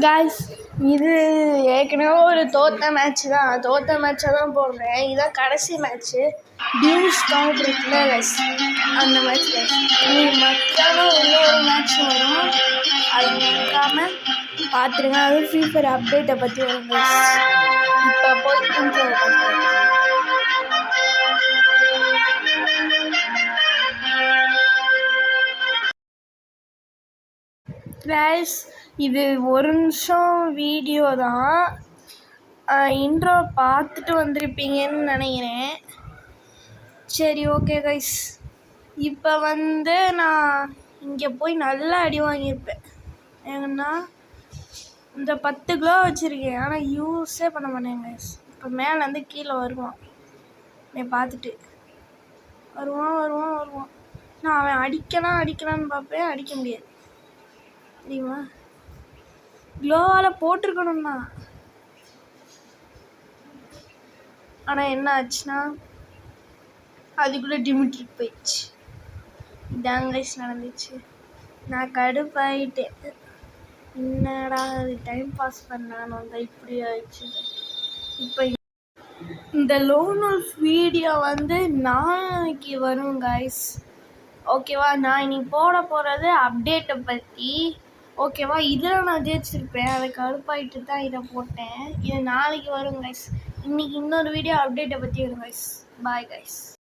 Guys, இது ஏற்கனவே ஒரு தோற்ற மேட்ச்சு தான். தோற்ற மேட்சை தான் போடுறேன். இதுதான் கடைசி மேட்ச்சு. டியூஸ் கவுண்ட் இருக்குல்ல கைஸ், அந்த மேட்ச் கைஸ். இன்னைக்கு மத்தியானம் இன்னொரு மேட்ச் வரும், அது மறக்காமல் பார்த்துருங்க. அது ஃப்ரீ ஃபயர் அப்டேட்டை பற்றி வரும் கைஸ். இப்போ போய் இன்ட்ரோ பண்ணுறேன். கைஸ், இது ஒரு நிமிஷம் வீடியோ தான். இன்ட்ரோ பார்த்துட்டு வந்திருப்பீங்கன்னு நினைக்கிறேன். சரி, ஓகே கைஸ். இப்போ நான் இங்கே போய் நல்லா அடி வாங்கியிருப்பேன். ஏன்னா இந்த 10 கிலோ வச்சுருக்கேன், ஆனால் யூஸே பண்ண மாட்டேன் கைஸ். இப்போ மேலேருந்து கீழே வருவான், என்னை பார்த்துட்டு வருவான். நான் அவன் அடிக்கலான்னு பார்ப்பேன், அடிக்க முடியாது தெரியுமா. க்ளோவால் போட்டிருக்கணும்னா, ஆனால் என்ன ஆச்சுன்னா அதுக்குள்ளே டிமிட்ரிக் போயிடுச்சு. இதாங்க கைஸ் நடந்துச்சு. நான் கடுப்பாயிட்டேன். என்னடா அது டைம் பாஸ் பண்ணான்னு வந்தால் இப்படி ஆயிடுச்சு. இப்போ இந்த லோன் wolf வீடியோ நாளைக்கு வரும் கைஸ், ஓகேவா. நான் இன்னைக்கு போட போகிறது அப்டேட்டை பற்றி, ஓகேவா. இதில் நான் ஜெயிச்சிருப்பேன், அதை கடுப்பாயிட்டு தான் இதை போட்டேன். இது நாளைக்கு வரும் கைஸ். இன்றைக்கி இன்னொரு வீடியோ அப்டேட்டை பற்றி வரும் கைஸ். Bye guys.